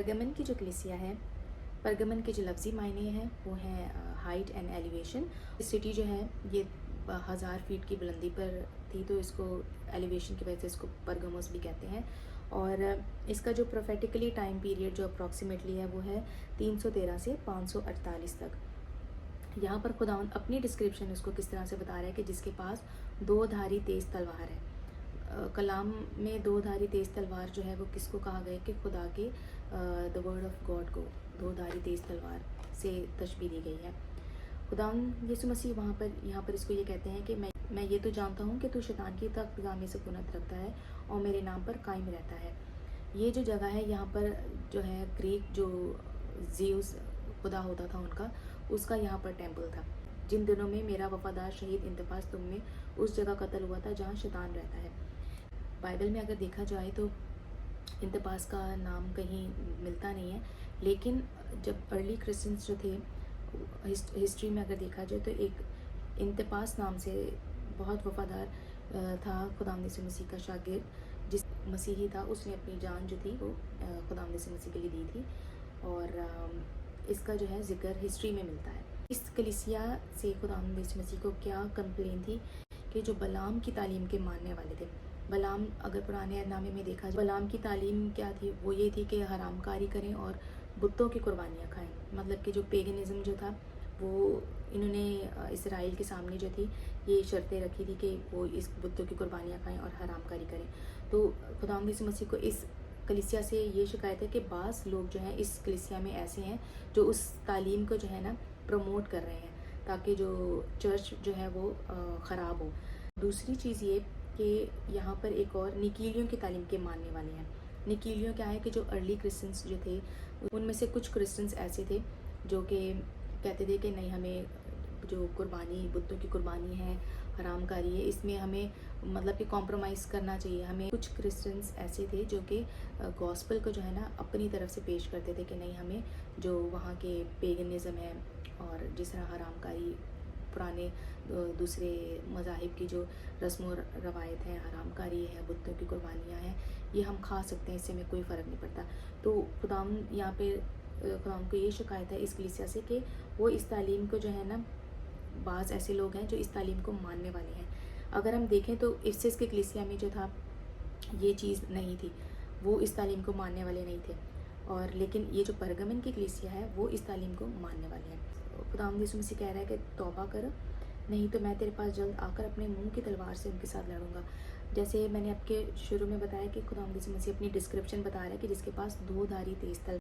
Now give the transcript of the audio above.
परगमन की जो कलीसिया है, परगमन के जो लफ्ज़ी मायने हैं वो हैं हाइट एंड एलिवेशन। सिटी जो है ये 1000 फीट की बुलंदी पर थी, तो इसको एलिवेशन की वजह से इसको परगमोस भी कहते हैं। और इसका जो प्रोफेटिकली टाइम पीरियड जो अप्रॉक्सीमेटली है वो है 313 से 548 तक। यहाँ पर खुदावंद अपनी डिस्क्रिप्शन उसको किस तरह से बता रहा है कि जिसके पास दो धारी तेज़ तलवार है। कलाम में दो धारी तेज़ तलवार जो है वो किसको कहा गया कि खुदा के द वर्ड ऑफ गॉड को दो धारी तेज़ तलवार से तशबीह दी गई है। खुदावंद यीशु मसीह यहाँ पर इसको ये कहते हैं कि मैं ये तो जानता हूँ कि तू शैतान की तख्तगाह में सुकूनत रखता है और मेरे नाम पर कायम रहता है। ये जो जगह है यहाँ पर जो है ग्रीक जो ज़्यूस खुदा होता था उनका, उसका यहाँ पर टेम्पल था। जिन दिनों में मेरा वफादार शहीद इंतफास तुम में उस जगह कत्ल हुआ था जहाँ शैतान रहता है। बाइबल में अगर देखा जाए तो इंतपास का नाम कहीं मिलता नहीं है, लेकिन जब अर्ली क्रिश्चियंस जो थे हिस्ट्री में अगर देखा जाए तो एक इंतपास नाम से बहुत वफादार था खुदावंद यीशु मसीह का शागिर्द, जिस मसीही था उसने अपनी जान जो थी वो खुदावंद यीशु मसीह के लिए दी थी। और इसका जो है जिक्र हिस्ट्री में मिलता है। इस कलीसिया से खुदावंद यीशु मसीह को क्या कंप्लेन थी कि जो बलाम की तालीम के मानने वाले थे। बलाम अगर पुराने अहदनामे में देखा जाए, बलाम की तालीम क्या थी, वो ये थी कि हरामकारी करें और बुतों की कुर्बानियाँ खाएं। मतलब कि जो पेगनिज़म जो था वो इन्होंने इसराइल के सामने जो थी ये शर्तें रखी थी कि वो इस बुतों की कुर्बानियाँ खाएं और हरामकारी करें। तो खुदावंद यीशु मसीह को इस कलीसिया से ये शिकायत है कि बाज़ लोग जो हैं इस कलीसिया में ऐसे हैं जो उस तालीम को जो है ना प्रमोट कर रहे हैं ताकि जो चर्च जो है वो ख़राब हो। दूसरी चीज़ ये कि यहाँ पर एक और निकीलियों की तालीम के मानने वाले हैं। निकीलियों क्या है कि जो अर्ली क्रिश्चियंस जो थे उनमें से कुछ क्रिश्चियंस ऐसे थे जो कि कहते थे कि नहीं, हमें जो कुर्बानी बुतों की कुर्बानी है, हरामकारी है, इसमें हमें मतलब कि कॉम्प्रोमाइज़ करना चाहिए हमें। कुछ क्रिश्चियंस ऐसे थे जो कि गॉस्पल को जो है ना अपनी तरफ से पेश करते थे कि नहीं, हमें जो वहाँ के पेगनिज़म है और जिस तरह हरामकारी पुराने दूसरे मज़ाहिब की जो रस्म रवायत है, हरामकारी है, बुतों की कुर्बानियाँ हैं, ये हम खा सकते हैं, इससे हमें कोई फ़र्क नहीं पड़ता। तो खुदावंद यहाँ पे खुदावंद को ये शिकायत है इस कलीसिया से कि वो इस तालीम को जो है ना, बाज़ ऐसे लोग हैं जो इस तालीम को मानने वाले हैं। अगर हम देखें तो इफिसस के कलीसिया में जो था ये चीज़ नहीं थी, वो इस तालीम को मानने वाले नहीं थे। और लेकिन ये जो परगमन की कलीसिया है वो इस तालीम को मानने वाले हैं। खुदावंद यीशु मसीह कह रहा है कि तौबा कर, नहीं तो मैं तेरे पास जल्द आकर अपने मुंह की तलवार से उनके साथ लड़ूंगा। जैसे मैंने आपके शुरू में बताया कि खुदावंद यीशु मसीह अपनी डिस्क्रिप्शन बता रहा है कि जिसके पास दो धारी तेज़ तलवार